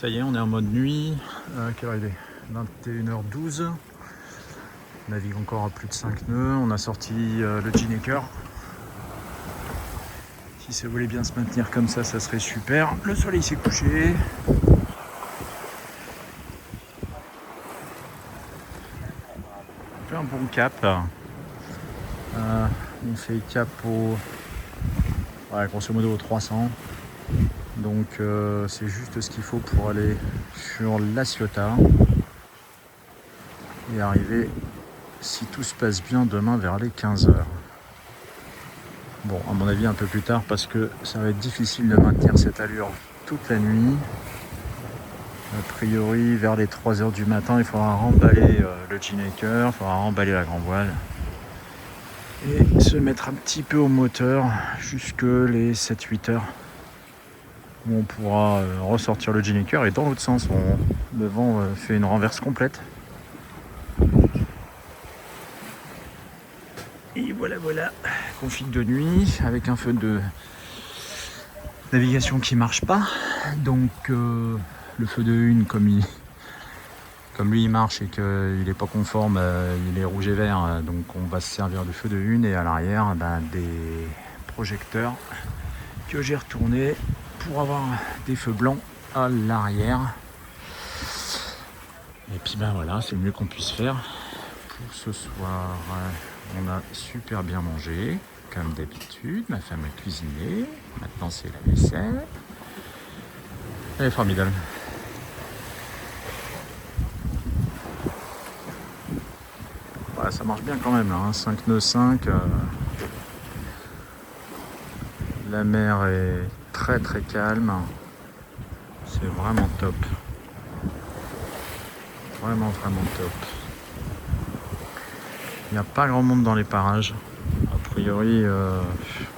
Ça y est, on est en mode nuit. Quelle heure il est 21h12. On navigue encore à plus de 5 nœuds. On a sorti le Ginnaker. Si ça voulait bien se maintenir comme ça serait super. Le soleil s'est couché. On fait un bon cap. On fait cap au... Ouais, grosso modo au 300. Donc c'est juste ce qu'il faut pour aller sur La Ciotat et arriver, si tout se passe bien, demain vers les 15h. Bon, à mon avis un peu plus tard parce que ça va être difficile de maintenir cette allure toute la nuit. A priori vers les 3h du matin il faudra remballer le Ginnaker, il faudra remballer la grand voile et se mettre un petit peu au moteur jusque les 7-8h où on pourra ressortir le Ginnaker et dans l'autre sens le vent fait une renverse complète. Et voilà, config de nuit avec un feu de navigation qui marche pas. Donc le feu de une comme lui il marche et qu'il n'est pas conforme, il est rouge et vert, donc on va se servir du feu de une et à l'arrière des projecteurs que j'ai retournés pour avoir des feux blancs à l'arrière. Et puis voilà, c'est le mieux qu'on puisse faire pour ce soir. On a super bien mangé, comme d'habitude. Ma femme a cuisiné. Maintenant, c'est la vaisselle. Elle est formidable. Voilà, ça marche bien quand même, là, hein. 5 nœuds 5. La mer est très très calme. C'est vraiment top. Vraiment top. Il n'y a pas grand monde dans les parages. A priori,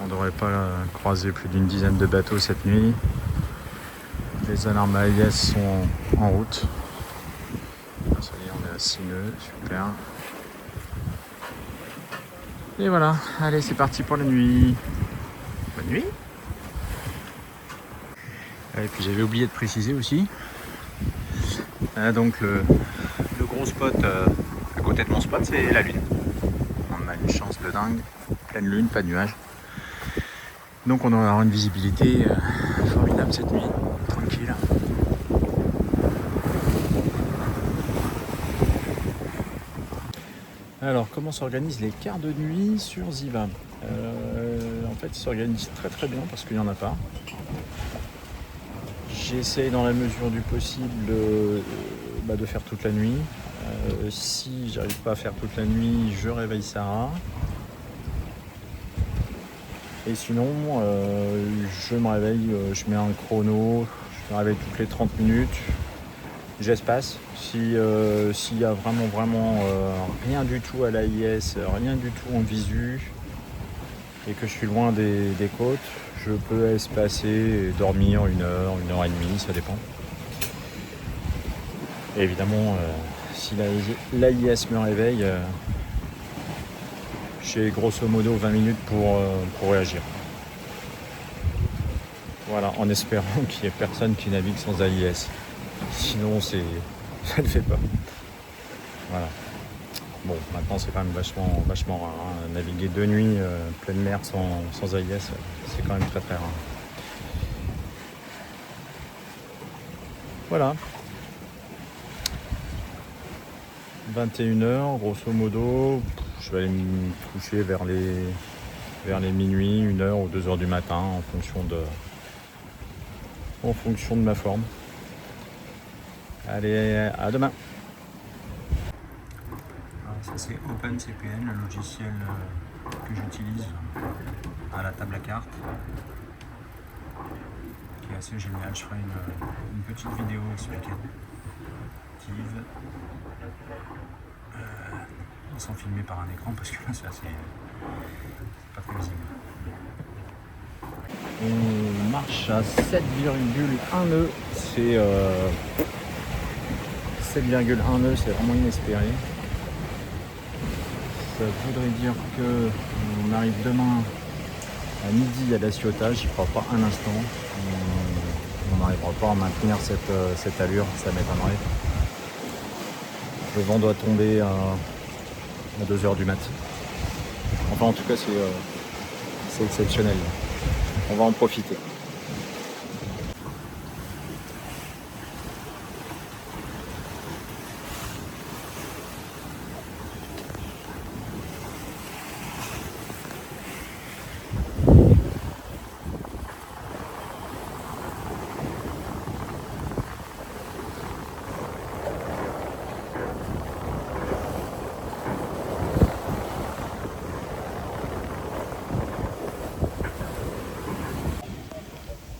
on ne devrait pas croiser plus d'une dizaine de bateaux cette nuit. Les alarmes AIS sont en route. Ça y est, on est à 6 nœuds, super. Et voilà, allez, c'est parti pour la nuit. Bonne nuit. Et puis j'avais oublié de préciser aussi. Donc le gros spot à côté de mon spot, c'est la lune. On a une chance de dingue, pleine lune, pas de nuages. Donc on aura une visibilité formidable cette nuit, tranquille. Alors comment s'organisent les quarts de nuit sur Ziva? En fait ils s'organisent très très bien parce qu'il n'y en a pas. J'essaie dans la mesure du possible de faire toute la nuit. Si j'arrive pas à faire toute la nuit, je réveille Sarah. Et sinon, je me réveille, je mets un chrono, je me réveille toutes les 30 minutes, j'espace. S'il y a vraiment rien du tout à l'AIS, rien du tout en visu, et que je suis loin des côtes, je peux espacer et dormir 1 heure, 1h30, ça dépend. Et évidemment, si l'AIS me réveille, j'ai grosso modo 20 minutes pour réagir. Voilà, en espérant qu'il n'y ait personne qui navigue sans AIS. Sinon, ça ne le fait pas. Voilà. Bon, maintenant c'est quand même vachement rare. Hein. Naviguer de nuit, pleine mer sans AIS, c'est quand même très très rare. Voilà. 21h, grosso modo, je vais aller me coucher vers les minuit, 1h ou 2h du matin en fonction de ma forme. Allez, à demain. Alors ça c'est OpenCPN, le logiciel que j'utilise à la table à cartes, qui est assez génial. Je ferai une petite vidéo explicative. Sans filmer par un écran parce que là c'est pas très visible. On marche à 7,1 nœuds, c'est 7,1 nœuds, c'est vraiment inespéré. Ça voudrait dire que on arrive demain à midi à La Ciotat, j'y crois pas un instant. On qu'on n'arrivera pas à maintenir cette allure, ça m'étonnerait. Le vent doit tomber à 2 h du mat. Enfin, en tout cas, c'est exceptionnel. On va en profiter.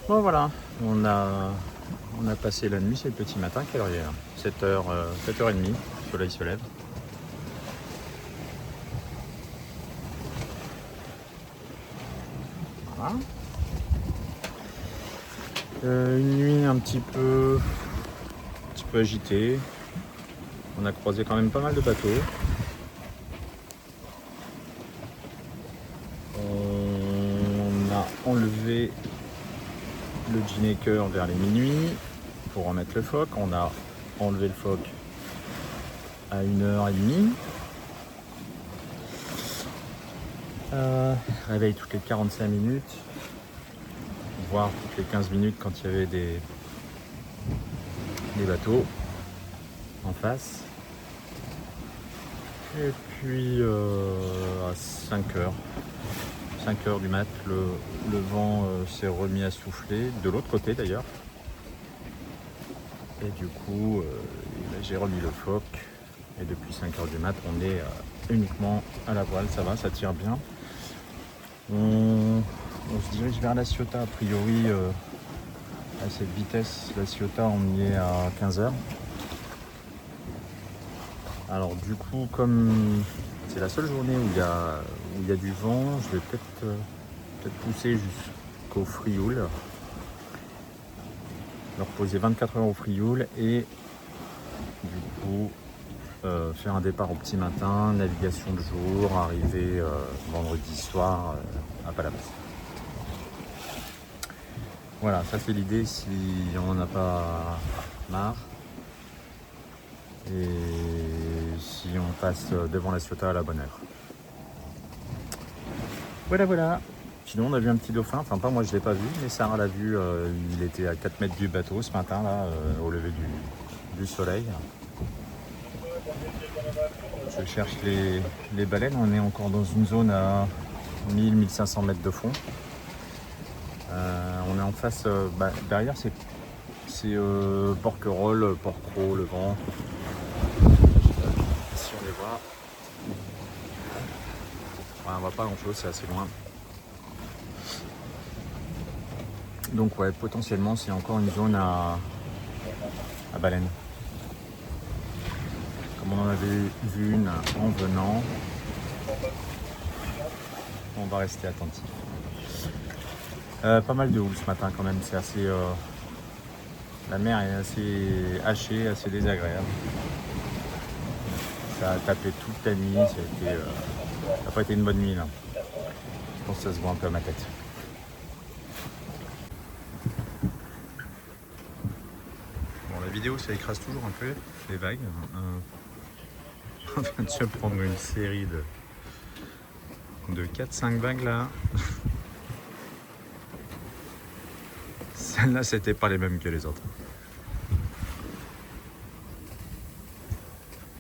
Bon voilà, on a passé la nuit, c'est le petit matin, quelle heure il est là 7h30, le soleil se lève. Voilà. Une nuit un petit peu agitée. On a croisé quand même pas mal de bateaux. On a enlevé le Ginnaker vers les minuit pour remettre le phoque. On a enlevé le phoque à 1h30. Réveil toutes les 45 minutes, voire toutes les 15 minutes quand il y avait des bateaux en face. Et puis à 5h du mat, le vent s'est remis à souffler, de l'autre côté d'ailleurs. Et du coup, j'ai remis le phoque. Et depuis 5h du mat, on est uniquement à la voile, ça va, ça tire bien. On se dirige vers la Ciotat, a priori, à cette vitesse. La Ciotat, on y est à 15h. Alors du coup, comme c'est la seule journée où il y a du vent, je vais peut-être pousser jusqu'au Frioul. Leur poser 24 heures au Frioul et du coup faire un départ au petit matin, navigation de jour, arriver vendredi soir à Palavas. Voilà, ça c'est l'idée si on n'en a pas marre. Et si on passe devant la Ciotat à la bonne heure. Voilà. Sinon on a vu un petit dauphin, enfin pas moi je l'ai pas vu, mais Sarah l'a vu, il était à 4 mètres du bateau ce matin là, au lever du soleil. Je cherche les baleines, on est encore dans une zone à 1000-1500 mètres de fond. On est en face, derrière c'est Porquerolles, Porquerolles, le vent. Si on les voit, on voit pas grand chose, c'est assez loin. Donc ouais, potentiellement c'est encore une zone à baleine. Comme on en avait vu une en venant, on va rester attentif. Pas mal de houle ce matin quand même, c'est assez... la mer est assez hachée, assez désagréable. Ça a tapé toute la nuit, ça n'a pas été une bonne nuit là. Je pense que ça se voit un peu à ma tête. Bon, la vidéo ça écrase toujours un peu les vagues. On vient de se prendre une série de 4-5 vagues là. Celles-là c'était pas les mêmes que les autres.